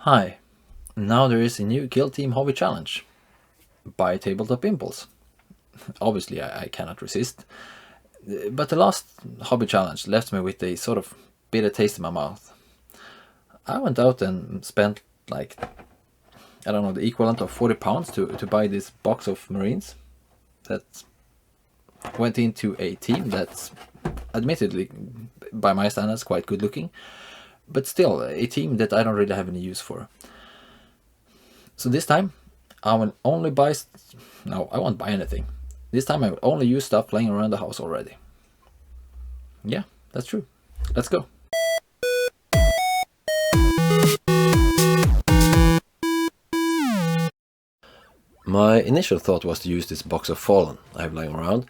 Hi, now there is a new Kill Team Hobby Challenge by Tabletop Impulse. Obviously I cannot resist, but the last hobby challenge left me with a sort of bitter taste in my mouth. I went out and spent like, I don't know, the equivalent of £40 to buy this box of Marines that went into a team that's admittedly, by my standards, quite good looking, but still a team that I don't really have any use for. So this time I will only buy, no, I won't buy anything. This time I will only use stuff laying around the house already. Yeah, that's true. Let's go. My initial thought was to use this box of Fallen I have lying around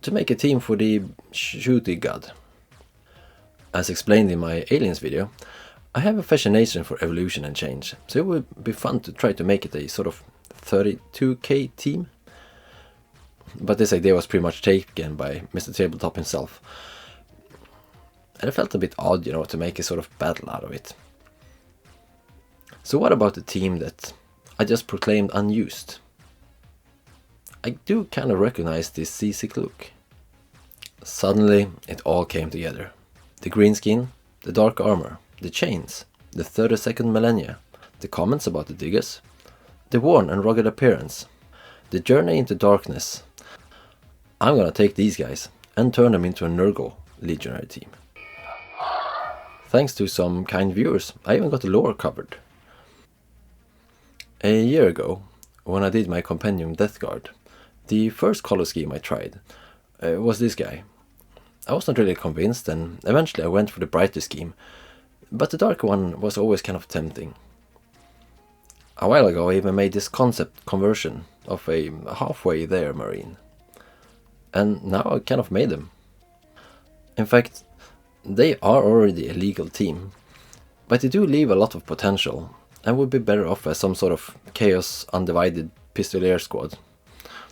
to make a team for the shooty god. As explained in my aliens video, I have a fascination for evolution and change, so it would be fun to try to make it a sort of 32k team. But this idea was pretty much taken by Mr. Tabletop himself. And it felt a bit odd, to make a sort of battle out of it. So what about the team that I just proclaimed unused? I do kind of recognize this seasick look. Suddenly it all came together. The green skin, the dark armor, the chains, the 32nd millennia, the comments about the diggers, the worn and rugged appearance, the journey into darkness. I'm gonna take these guys and turn them into a Nurgle legionary team. Thanks to some kind viewers, I even got the lore covered. A year ago, when I did my Compendium Death Guard, the first color scheme I tried was this guy. I was not really convinced, and eventually I went for the brighter scheme, but the dark one was always kind of tempting. A while ago I even made this concept conversion of a halfway there Marine, and now I kind of made them. In fact, they are already a legal team, but they do leave a lot of potential and would be better off as some sort of chaos undivided pistolier squad.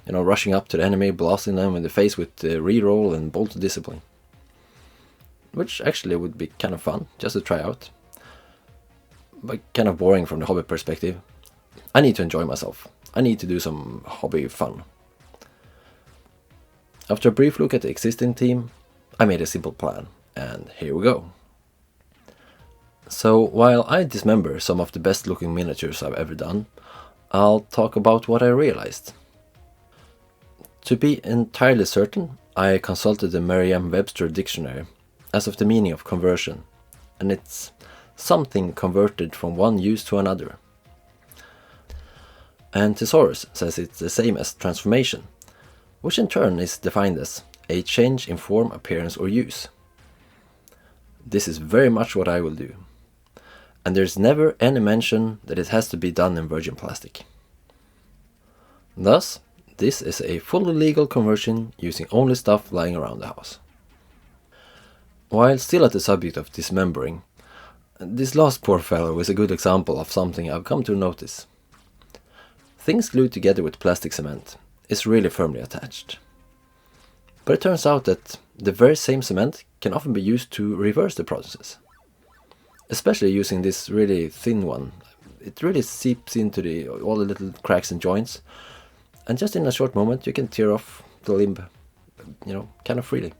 Rushing up to the enemy, blasting them in the face with reroll and bolt discipline. Which actually would be kind of fun, just to try out. But kind of boring from the hobby perspective. I need to enjoy myself. I need to do some hobby fun. After a brief look at the existing team, I made a simple plan, and here we go. So while I dismember some of the best looking miniatures I've ever done, I'll talk about what I realized. To be entirely certain, I consulted the Merriam-Webster dictionary as of the meaning of conversion, and it's something converted from one use to another. And Thesaurus says it's the same as transformation, which in turn is defined as a change in form, appearance or use. This is very much what I will do, and there's never any mention that it has to be done in virgin plastic. Thus, this is a fully legal conversion using only stuff lying around the house. While still at the subject of dismembering, this last poor fellow is a good example of something I've come to notice. Things glued together with plastic cement is really firmly attached. But it turns out that the very same cement can often be used to reverse the process. Especially using this really thin one. It really seeps into all the little cracks and joints, and just in a short moment you can tear off the limb, kind of freely.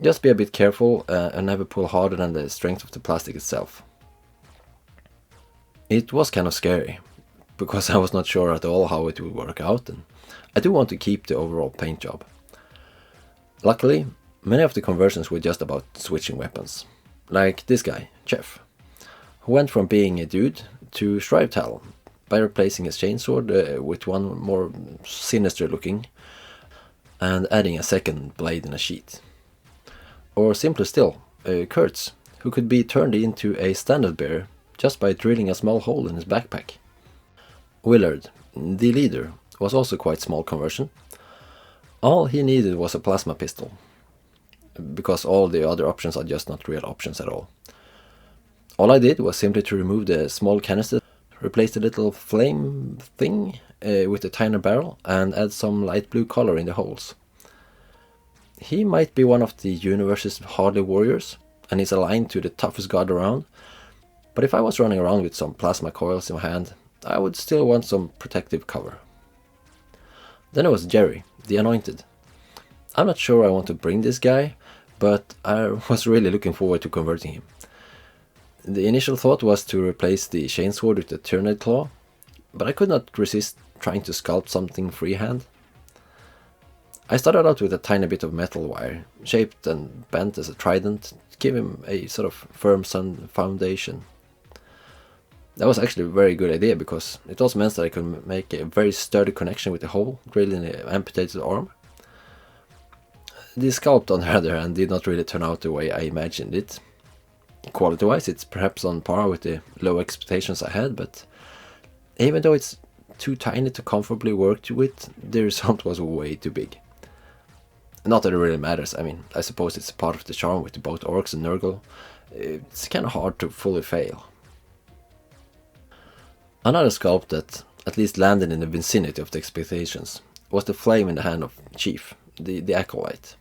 Just be a bit careful and never pull harder than the strength of the plastic itself. It was kind of scary, because I was not sure at all how it would work out, and I do want to keep the overall paint job. Luckily, many of the conversions were just about switching weapons. Like this guy, Jeff, who went from being a dude to Shrive Talon by replacing his chainsword with one more sinister looking and adding a second blade in a sheath. Or simpler still, Kurtz, who could be turned into a standard bearer just by drilling a small hole in his backpack. Willard, the leader, was also quite small conversion. All he needed was a plasma pistol, because all the other options are just not real options at all. All I did was simply to remove the small canister, replace the little flame thing with a tiny barrel, and add some light blue color in the holes. He might be one of the universe's hardy warriors, and is aligned to the toughest god around, But if I was running around with some plasma coils in my hand, I would still want some protective cover. Then there was Jerry, the Anointed. I'm not sure I want to bring this guy, but I was really looking forward to converting him. The initial thought was to replace the chainsword with the Tyrannid Claw, but I could not resist trying to sculpt something freehand. I started out with a tiny bit of metal wire, shaped and bent as a trident, to give him a sort of firm foundation. That was actually a very good idea, because it also meant that I could make a very sturdy connection with the hole drilled in the amputated arm. The sculpt, on the other hand, did not really turn out the way I imagined it. Quality-wise, it's perhaps on par with the low expectations I had, but even though it's too tiny to comfortably work with, the result was way too big. Not that it really matters. I mean, I suppose it's part of the charm with both orcs and Nurgle. It's kind of hard to fully fail. Another sculpt that at least landed in the vicinity of the expectations was the flame in the hand of Chief, the Acolyte.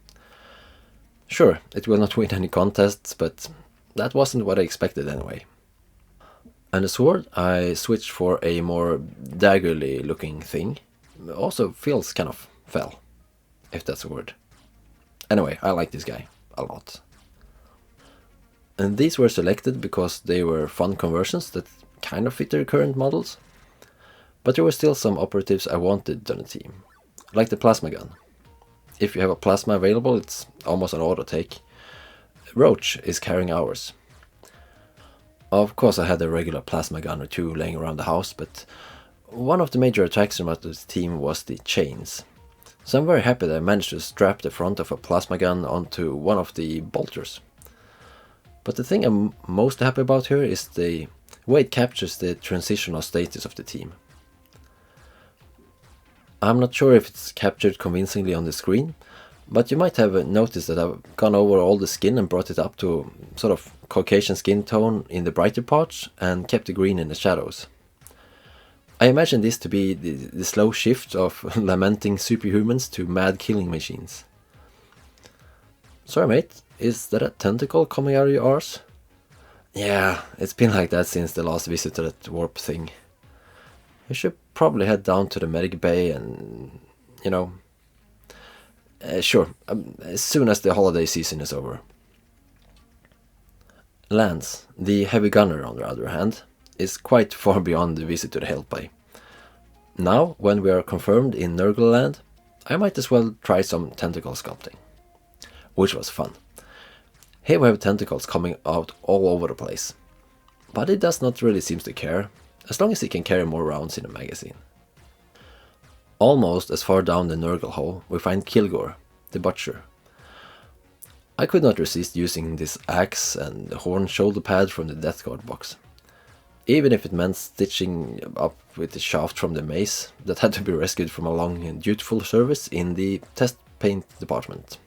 Sure, it will not win any contests, but that wasn't what I expected anyway. And the sword, I switched for a more daggerly looking thing. Also feels kind of fell, if that's a word. Anyway, I like this guy a lot. And these were selected because they were fun conversions that kind of fit their current models. But there were still some operatives I wanted on the team, like the plasma gun. If you have a plasma available, it's almost an auto take. Roach is carrying ours. Of course I had a regular plasma gun or two laying around the house, but one of the major attractions of this team was the chains. So I'm very happy that I managed to strap the front of a plasma gun onto one of the bolters. But the thing I'm most happy about here is the way it captures the transitional status of the team. I'm not sure if it's captured convincingly on the screen, but you might have noticed that I've gone over all the skin and brought it up to sort of Caucasian skin tone in the brighter parts and kept the green in the shadows. I imagine this to be the slow shift of lamenting superhumans to mad killing machines. Sorry mate, is that a tentacle coming out of your arse? Yeah, it's been like that since the last visit to that warp thing. You should probably head down to the medic bay and, sure, as soon as the holiday season is over. Lance, the heavy gunner on the other hand, is quite far beyond the visit to the Help Bay. Now, when we are confirmed in Nurgle land, I might as well try some tentacle sculpting. Which was fun. Here we have tentacles coming out all over the place. But it does not really seem to care, as long as he can carry more rounds in a magazine. Almost as far down the Nurgle hole, we find Kilgore, the butcher. I could not resist using this axe and the horn shoulder pad from the Death Guard box. Even if it meant stitching up with the shaft from the mace that had to be rescued from a long and dutiful service in the test paint department.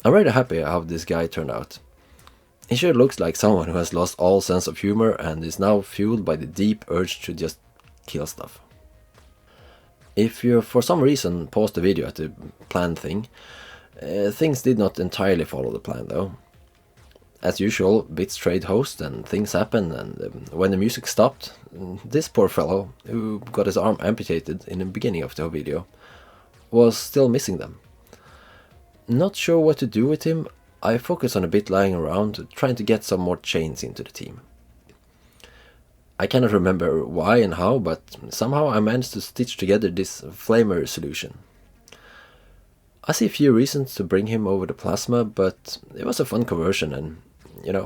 I'm really happy how this guy turned out. He sure looks like someone who has lost all sense of humor and is now fueled by the deep urge to just kill stuff. If you for some reason paused the video at the plan thing, things did not entirely follow the plan though. As usual, bits trade host and things happen, and when the music stopped, this poor fellow, who got his arm amputated in the beginning of the video, was still missing them. Not sure what to do with him, I focused on a bit lying around, trying to get some more chains into the team. I cannot remember why and how, but somehow I managed to stitch together this flamer solution. I see a few reasons to bring him over the plasma, but it was a fun conversion and,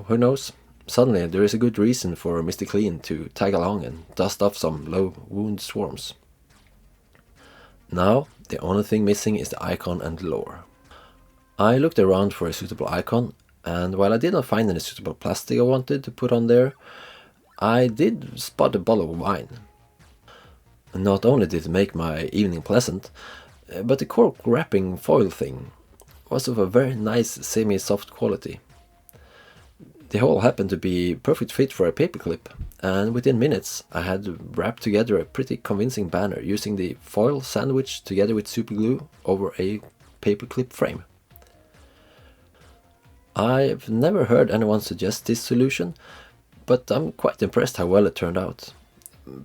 who knows, suddenly there is a good reason for Mr. Clean to tag along and dust off some low wound swarms. Now, the only thing missing is the icon and the lore. I looked around for a suitable icon, and while I did not find any suitable plastic I wanted to put on there, I did spot a bottle of wine. Not only did it make my evening pleasant, but the cork wrapping foil thing was of a very nice semi-soft quality. The hole happened to be perfect fit for a paperclip, and within minutes I had wrapped together a pretty convincing banner using the foil sandwiched together with super glue over a paperclip frame. I've never heard anyone suggest this solution, but I'm quite impressed how well it turned out.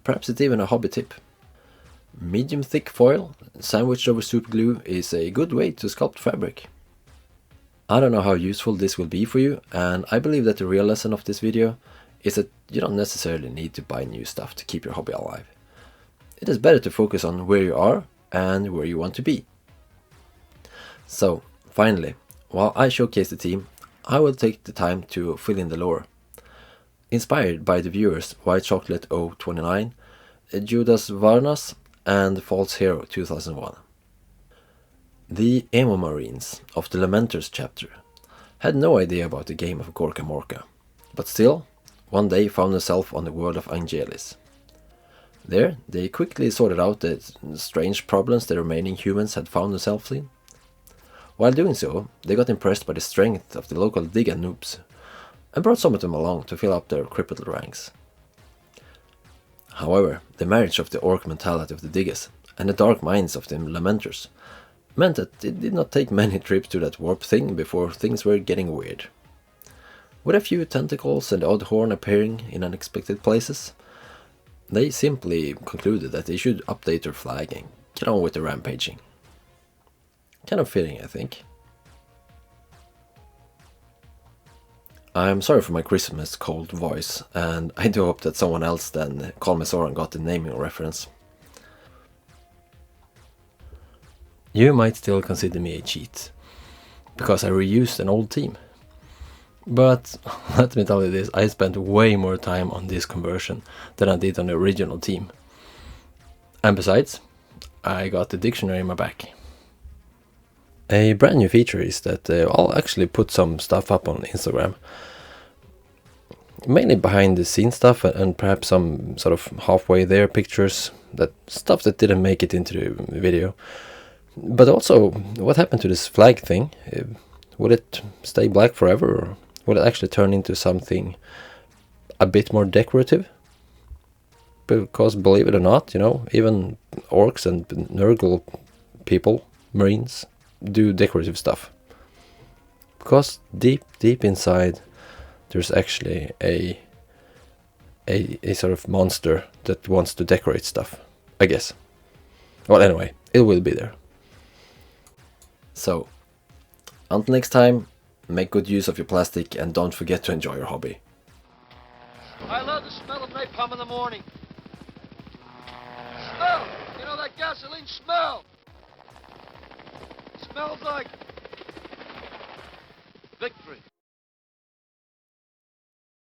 Perhaps it's even a hobby tip. Medium thick foil sandwiched over super glue is a good way to sculpt fabric. I don't know how useful this will be for you, and I believe that the real lesson of this video is that you don't necessarily need to buy new stuff to keep your hobby alive. It is better to focus on where you are and where you want to be. So, finally, while I showcase the team, I will take the time to fill in the lore. Inspired by the viewers White Chocolate 029, Judas Varnas, and False Hero 2001. The Emo Marines of the Lamenters chapter had no idea about the game of Gorkamorka, but still, one day found themselves on the world of Angelis. There, they quickly sorted out the strange problems the remaining humans had found themselves in. While doing so, they got impressed by the strength of the local Digga noobs, and brought some of them along to fill up their crippled ranks. However, the marriage of the orc mentality of the Diggas and the dark minds of the Lamenters meant that it did not take many trips to that warp thing before things were getting weird. With a few tentacles and odd horn appearing in unexpected places, they simply concluded that they should update their flag and get on with the rampaging. Kind of fitting, I think. I'm sorry for my Christmas cold voice, and I do hope that someone else than Kalmesoran got the naming reference. You might still consider me a cheat, because I reused an old team. But let me tell you this, I spent way more time on this conversion than I did on the original team. And besides, I got the dictionary in my back. A brand new feature is that I'll actually put some stuff up on Instagram. Mainly behind the scenes stuff and perhaps some sort of halfway there pictures, that stuff that didn't make it into the video. But also, what happened to this flag thing? Would it stay black forever, or would it actually turn into something a bit more decorative? Because believe it or not, you know, even orcs and Nurgle people, Marines, do decorative stuff. Because deep inside, there's actually a sort of monster that wants to decorate stuff, I guess. Well, anyway, it will be there. So, until next time, make good use of your plastic and don't forget to enjoy your hobby. I love the smell of napalm in the morning. Smell! You know that gasoline smell? Smells like victory.